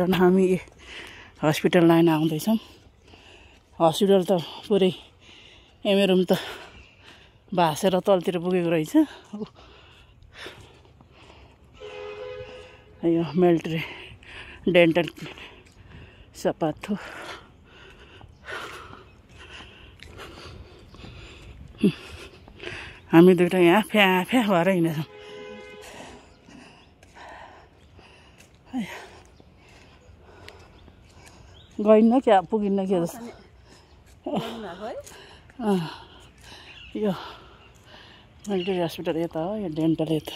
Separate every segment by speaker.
Speaker 1: हामी hospital line आउँदैछौँ। Hospital त पुरै एमएरुम त भासेर तलतिर पुगेको रहेछ। यो मिलिट्री डेन्टल सपाथो हामी दुइटा यहाँ फ्या फ्या भएर हिँडेछौँ। गइन्न क्या पुगिन्न क्या जस्तो। यो मिलिट्री हस्पिटल यता हो, यो डेन्टल यता।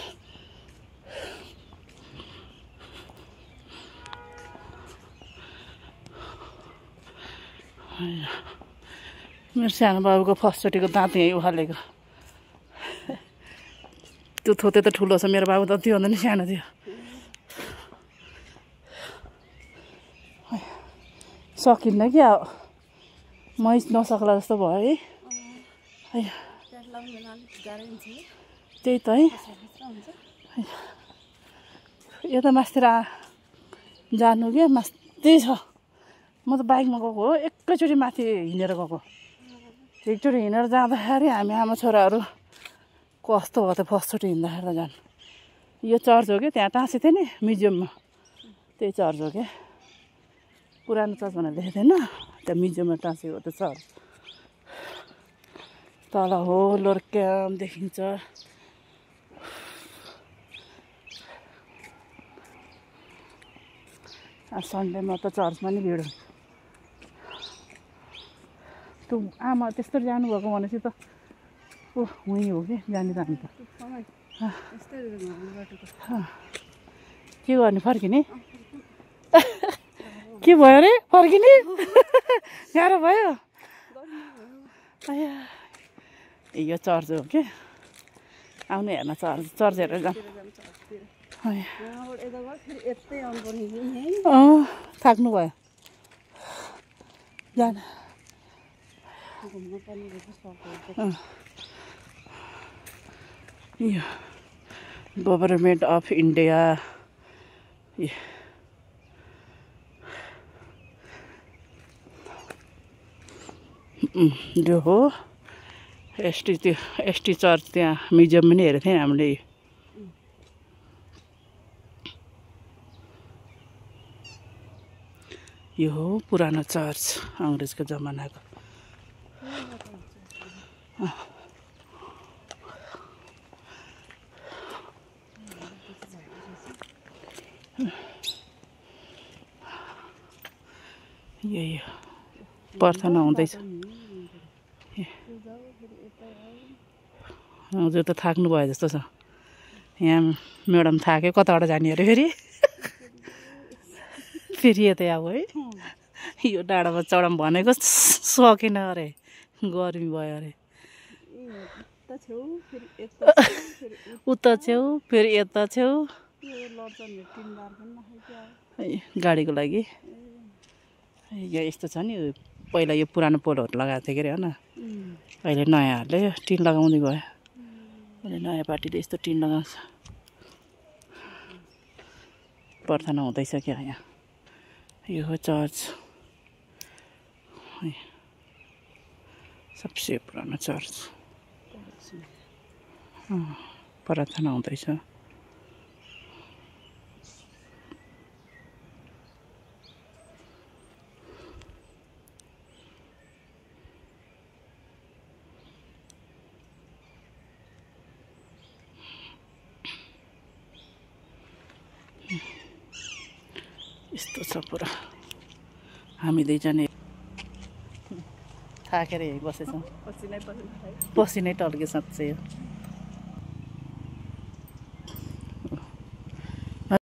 Speaker 1: मेरो सानो बाबुको फर्स्टचोटिको दाँत यहीँ उखालेको। त्यो थोते त ठुलो छ, मेरो बाबु त त्योभन्दा नि सानो थियो। सकिन्न क्या, मै नसक्ला जस्तो भयो है। त्यही त है, यता मास्तिर जानु क्या मास्ति छ। म त बाइकमा गएको हो, एकैचोटि माथि हिँडेर गएको। एकचोटि हिँडेर जाँदाखेरि हामी आमा छोराहरू कस्तो भयो त फर्स्टचोटि हिँड्दाखेरि त झन्। यो चर्च हो क्या, त्यहाँ टाँसे थियो नि म्युजियममा, त्यही चर्च हो क्या। पुरानो चर्च भनेर देखेको थिएन, त्यहाँ म्युजियममा टाँसेको हो त्यो चर्च। तल हो लोर्क्याम देखिन्छ। सन्डेमा त चर्चमा नि भिड हुन्छ। त्यो आमा त्यस्तो जानुभएको भनेपछि त उहीँ हो कि जाने त हामी त। के गर्ने, फर्किने? के भयो अरे फर्किने? गाह्रो भयो। यो चर्च हो कि, आउनु हेर्न चर्च हेरेर जाऊँ। थाक्नु भयो जान। यो गभर्नमेन्ट अफ इन्डिया जो हो एसटी चर्च। त्यहाँ म्युजियम पनि हेरेको थियौँ हामीले। यो हो पुरानो चर्च, अङ्ग्रेजको जमानाको। यही प्रार्थना हुँदैछ। हजुर त थाक्नु भयो जस्तो छ। यहाँ म्याडम थाक्यो, कताबाट जाने अरे फेरि? फेरि यतै अब है, यो डाँडामा चढाउँ भनेको सकेन अरे, गर्मी भयो अरे। उता छेउ फेरि यता छेउ, गाडीको लागि यो यस्तो छ नि। पहिला यो पुरानो पोलहरू लगाएको थियो के अरे होइन, अहिले नयाँहरूले टिन लगाउँदै गयो। अहिले नयाँ पार्टीले यस्तो टिन लगाउँछ। प्रार्थना हुँदैछ क्या यहाँ। यो हो चर्च, सबसे पुरानो चर्च। प्रार्थना हुँदैछ। यस्तो छ पुरा। हामी दुईजना थाकेर यहीँ बसेछौँ, पसिनै टल्के साँच्चै हो।